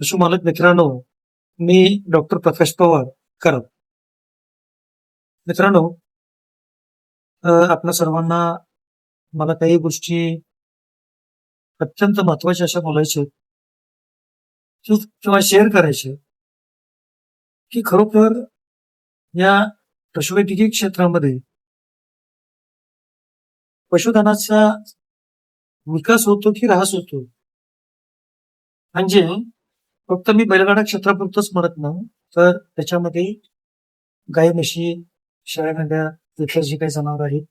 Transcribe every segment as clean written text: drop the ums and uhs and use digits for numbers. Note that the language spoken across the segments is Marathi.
पशुपालक मित्रांनो, मी डॉक्टर प्रकाश पवार करत. मित्रांनो, आपल्या सर्वांना मला काही गोष्टी अत्यंत महत्वाच्या अशा बोलायच्या आहेत, किंवा शेअर करायच्या आहेत, की खरोखर या पशुवैद्यकीय क्षेत्रामध्ये पशुधनाचा विकास होतो की ऱ्हास होतो. म्हणजे फक्त मी बैलगाडा क्षेत्रापुरतंच म्हणत नाही, तर त्याच्यामध्ये गाई, म्हशी, शेळ्या, मेंढ्या, इतर जी काही जनावर आहेत,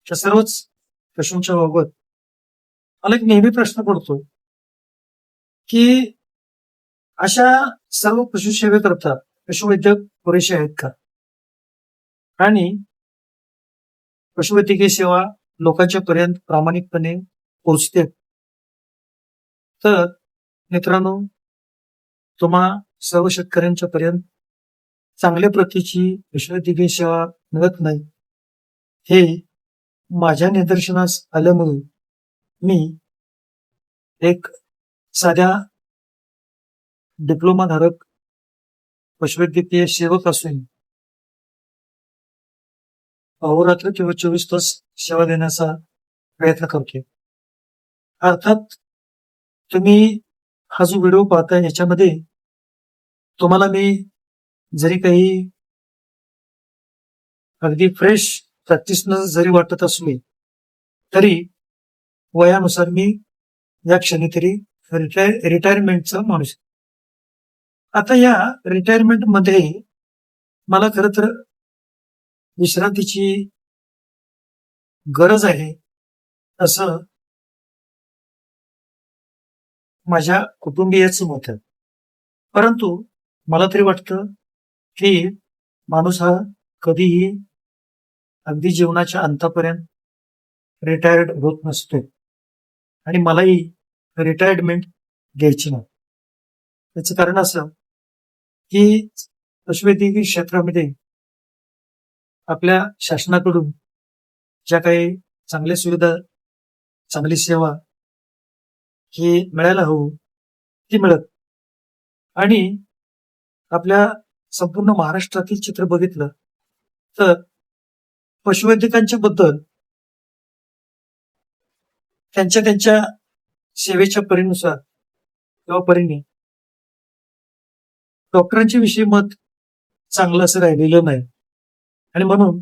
त्या सर्वच पशूंच्या बाबत मला एक नेहमी प्रश्न पडतो, की अशा सर्व पशुसेवेकरता पशुवैद्यक पुरेसे आहेत का? आणि पशुवैद्यकीय सेवा लोकांच्या पर्यंत प्रामाणिकपणे पोहोचते. तर मित्रांनो, तुम्हा सर्व शेतकऱ्यांच्या पर्यंत चांगल्या प्रतीची पशुवैद्यकीय सेवा मिळत नाही, हे माझ्या निदर्शनास आल्यामुळे मी एक साध्या डिप्लोमा धारक पशुवैद्यकीय सेवक असून अहोरात्र किंवा 24 तास सेवा देण्याचा प्रयत्न करतोय. अर्थात तुम्ही हा जो व्हिडिओ पाहताय याच्यामध्ये तुम्हाला मी जरी काही अगदी फ्रेश प्रॅक्टिसनं जरी वाटत असले, तरी वयानुसार मी या क्षणी तरी रिटायरमेंटचा माणूस. आता या रिटायरमेंट मध्ये मला खरं तर विश्रांतीची गरज आहे, असं माझ्या कुटुंबियाचं मत आहे. परंतु मला तरी वाटतं की माणूस हा कधीही अगदी जीवनाच्या अंतापर्यंत रिटायर्ड होत नसतो, आणि मलाही रिटायरमेंट घ्यायची नाही. त्याचं कारण असं की पशुवैद्यकीय क्षेत्रामध्ये आपल्या शासनाकडून ज्या काही चांगल्या सुविधा, चांगली सेवा ही मिळायला हवं ती मिळत. आणि आपल्या संपूर्ण महाराष्ट्रातील चित्र बघितलं तर पशुवैद्यकांच्या बद्दल त्यांच्या सेवेच्या परीनुसार किंवा परीने डॉक्टरांच्या विषयी मत चांगलं असं राहिलेलं नाही. आणि म्हणून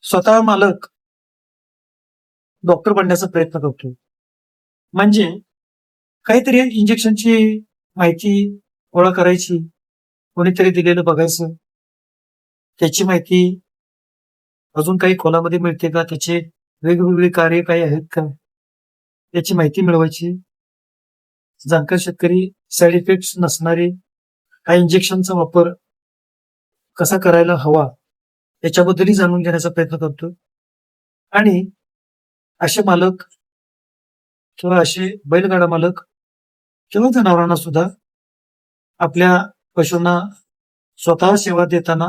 स्वतः मालक डॉक्टर बनण्याचा प्रयत्न करतो. म्हणजे काहीतरी इंजेक्शनची माहिती गोळा करायची, कोणीतरी दिलेलं बघायचं, त्याची माहिती अजून काही खोलामध्ये मिळते का, त्याचे वेगवेगळे कार्य काही आहेत का, याची माहिती मिळवायची. जाणकार शेतकरी साईड इफेक्ट्स नसणारे हा इंजेक्शनचा वापर कसा करायला हवा याच्याबद्दलही जाणून घेण्याचा प्रयत्न करतो. आणि असे मालक किंवा असे बैलगाडा मालक किंवा जनावरांना सुद्धा आपल्या पशूंना स्वतः सेवा देताना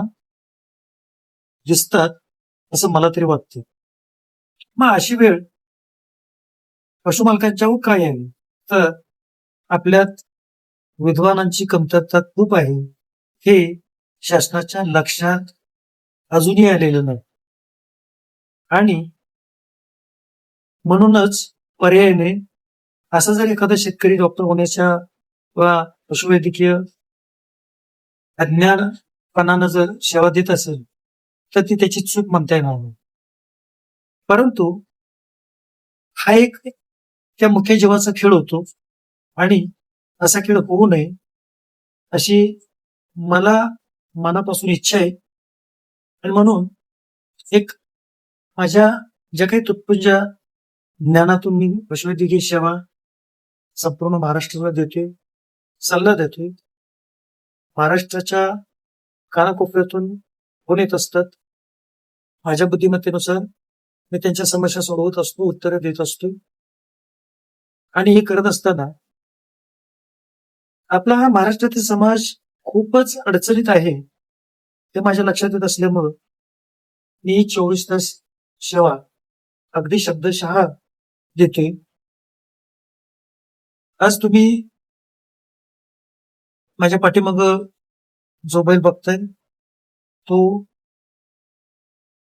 दिसतात, असं मला तरी वाटतं. मग अशी वेळ पशुमालकांच्यावर काय आहे, तर आपल्यात विद्वानांची कमतरता खूप आहे, हे शासनाच्या लक्षात अजूनही आलेलं नाही. आणि म्हणूनच पर्यायाने असा जर एखादा शेतकरी डॉक्टर होण्याच्या वा पशुवैद्यकीय अज्ञानपणानं जर सेवा देत असेल, तर ती त्याची चूक म्हणता येणार नाही. परंतु हा एक त्या मुख्य जीवाचा खेळ होतो, आणि असा खेळ होऊ नये अशी मला मनापासून इच्छा आहे. आणि म्हणून एक माझ्या ज्या काही तुटपुंज्या ज्ञानातून मी पशुवैद्यकीय सेवा संपूर्ण महाराष्ट्राला देतोय, सल्ला देतोय. महाराष्ट्राच्या कानाकोपऱ्यातून फोन येत असतात. माझ्या बुद्धिमत्तेनुसार मी त्यांच्या समस्या सोडवत असतो, उत्तरं देत असतो. आणि हे करत असताना आपला हा महाराष्ट्रातील समाज खूपच अडचणीत आहे हे माझ्या लक्षात येत असल्यामुळं मी 24 तास सेवा अगदी शब्दशः देतोय. आज तुम्ही माझ्या पाठीमाग जो बैल बघताय तो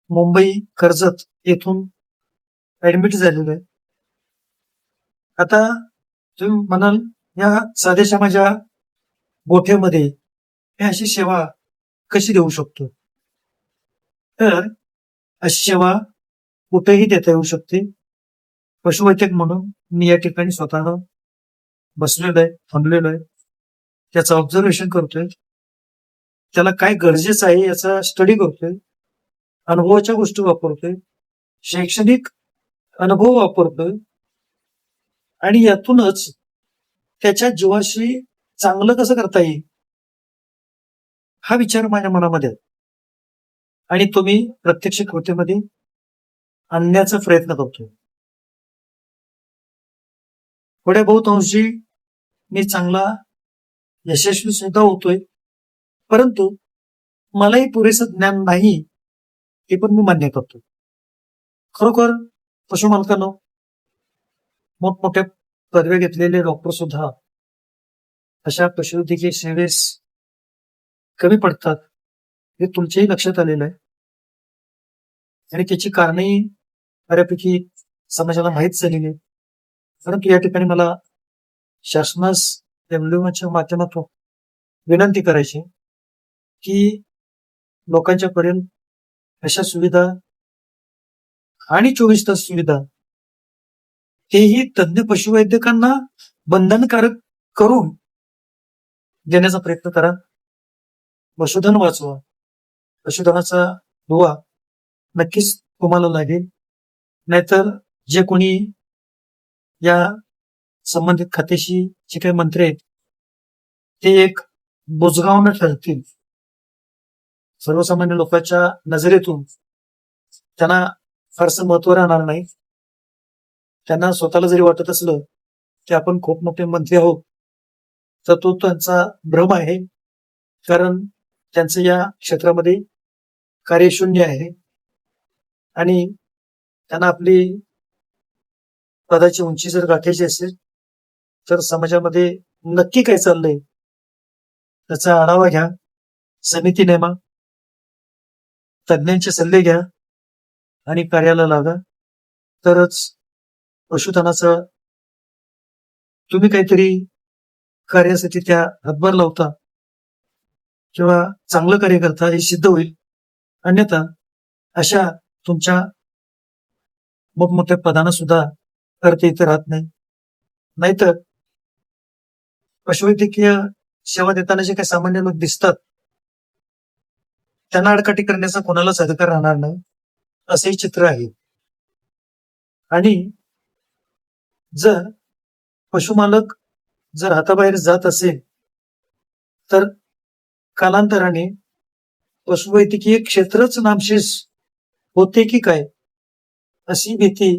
मुंबई कर्जत येथून ऍडमिट झालेला आहे. आता तुम्ही म्हणाल या साध्याशा माझ्या गोठ्यामध्ये मी अशी सेवा कशी देऊ शकतो? तर अशी सेवा कुठेही देता येऊ शकते. पशुवैद्यक म्हणून मी या ठिकाणी स्वतः बसलेलो आहे, थांबलेलो आहे, त्याचं ऑब्झर्वेशन करतोय, त्याला काय गरजेचं आहे याचा स्टडी करतोय, अनुभवाच्या गोष्टी वापरतोय, शैक्षणिक अनुभव वापरतोय आणि यातूनच त्याच्या जीवाशी चांगलं कसं करता येईल हा विचार माझ्या मनामध्ये आहे आणि तो मी प्रत्यक्ष कृतीमध्ये आणण्याचा प्रयत्न करतोय. थोड्या बहुत अंशी मी चांगला यशस्वी सुद्धा होतोय, परंतु मलाही पुरेसं ज्ञान नाही हे पण मी मान्य करतो. खरोखर पशुमालकांनो, मोठमोठ्या पदव्या घेतलेले डॉक्टर सुद्धा अशा पशुवैद्यकीय सेवेस कमी पडतात हे तुमच्याही लक्षात आलेलं आहे आणि त्याची कारणही बऱ्यापैकी समाजाला माहीत झालेली आहे. परंतु या ठिकाणी मला शासनास एमडीओच्या माध्यमातून विनंती करायची की लोकांच्या पर्यंत अशा सुविधा आणि 24 तास सुविधा तेही तज्ञ पशुवैद्यकांना बंधनकारक करून देण्याचा प्रयत्न करा. पशुधन वाचवा. पशुधनाचा दुवा नक्कीच तुम्हाला लागेल. नाहीतर जे कोणी या संबंधित खात्याशी जे काही मंत्री आहेत ते एक बुजगावणं ठरतील. सर्वसामान्य लोकांच्या नजरेतून त्यांना फारसं महत्व राहणार नाही. त्यांना स्वतःला जरी वाटत असलं की आपण खूप मोठे मंत्री आहोत तर तो त्यांचा भ्रम आहे, कारण त्यांचं या क्षेत्रामध्ये कार्यशून्य आहे आणि त्यांना आपली पदाची उंची जर गाठायची असेल तर समाजामध्ये नक्की काय चाललंय त्याचा आढावा घ्या, समिती नेमा, तज्ञांचे सल्ले घ्या आणि कार्याला लागा. तरच पशुधनाचा तुम्ही काहीतरी कार्यासाठी त्या हातभार लावता किंवा चांगलं कार्य करता हे सिद्ध होईल. अन्यथा अशा तुमच्या मोठमोठ्या पदांना सुद्धा करता इथे राहत नाही. नाहीतर पशुवैद्यकीय सेवा देताना जे काही सामान्य लोक दिसतात त्यांना अडकाटी करण्याचा कोणालाच अधिकार राहणार नाही असंही चित्र आहे. आणि जर पशुमालक जर हाताबाहेर जात असेल तर कालांतराने पशुवैद्यकीय क्षेत्रच नामशेष होते की काय अशी भीती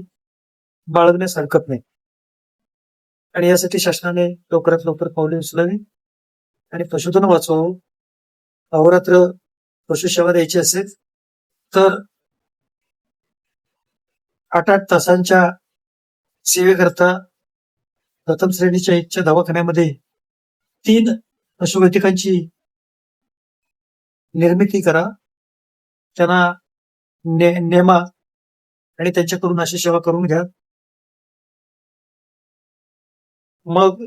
बाळगण्यास हरकत नाही. आणि यासाठी शासनाने लवकरात लवकर पावले उचलावी आणि पशुधन वाचवावं. अहोरात्र पशुसेवा द्यायची असेल तर 8-8 तासांच्या सेवेकरता प्रथम श्रेणीच्या इच्छा दवाखान्यामध्ये 3 पशुवैद्यकांची निर्मिती करा, त्यांना नेमा आणि त्यांच्याकडून अशी सेवा करून घ्या. मग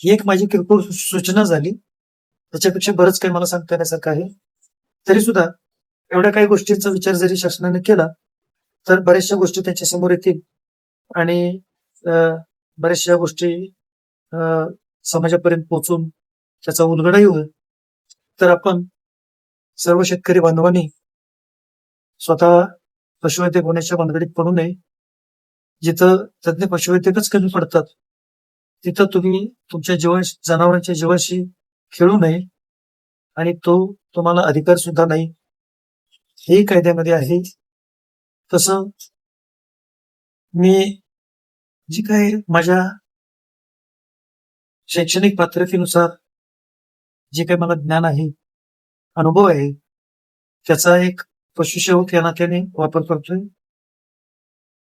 ही एक माझी किरकोळ सूचना झाली, त्याच्यापेक्षा बरंच काही मला सांगता येण्यासारखं आहे. तरी सुद्धा एवढ्या काही गोष्टींचा विचार जरी शासनाने केला तर बऱ्याचशा गोष्टी त्यांच्या समोर येतील आणि बऱ्याचशा गोष्टी समाजापर्यंत पोहोचून त्याचा उलगडाही होईल. तर आपण सर्व शेतकरी बांधवांनी स्वतः पशुवैद्यक होण्याच्या भानगडीत पडू नये. जिथं तज्ञ पशुवैद्यकच कमी पडतात तिथं तुम्ही तुमच्या जनावरांच्या जीवाशी खेळू नये आणि तो तुम्हाला अधिकार सुद्धा नाही, हे कायद्यामध्ये आहे. तसं मी जी काही माझ्या शैक्षणिक पात्रतेनुसार जे काही मला ज्ञान आहे, अनुभव आहे, त्याचा एक पशुसेवक या नात्याने वापर करतोय.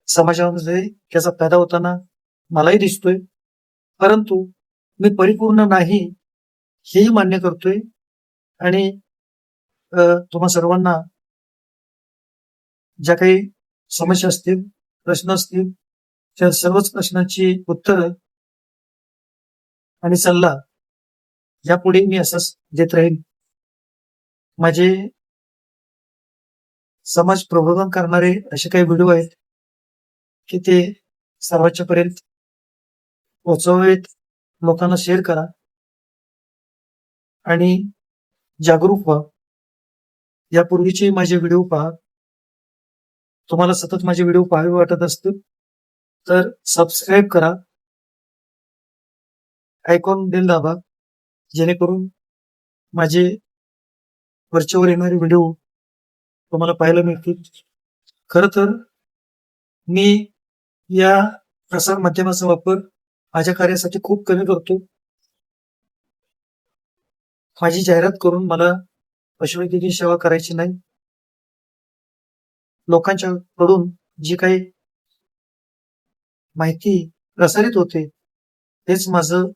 समाजामध्ये त्याचा फायदा होताना मलाही दिसतोय, परंतु मी परिपूर्ण नाही हेही मान्य करतोय आणि तुम्हा सर्वांना ज्या काही समस्या असतील, प्रश्न असतील, त्या सर्वच प्रश्नांची उत्तरं आणि सल्ला यापुढे मी असंच देत राहीन. माझे समाज प्रबोधन करणारे असे काही व्हिडिओ आहेत की ते सर्वांच्या पर्यंत पोहोचवावेत, लोकांना शेअर करा आणि जागरूक व्हा. यापूर्वीचे माझे व्हिडिओ पहा. तुम्हाला सतत माझे व्हिडिओ पाहावे वाटत असतील तर सबस्क्राईब करा, आयकॉन बेल दाबा, जेणेकरून माझे वरचेवर येणारे व्हिडिओ तुम्हाला पाहायला मिळतील. खरं तर मी या प्रसार माध्यमाचा वापर माझ्या कार्यासाठी खूप कमी करतो. माझी जाहिरात करून मला पशुवैद्यकीय सेवा करायची नाही. लोकांच्याकडून जी काही माहिती प्रसारित होते तेच माझं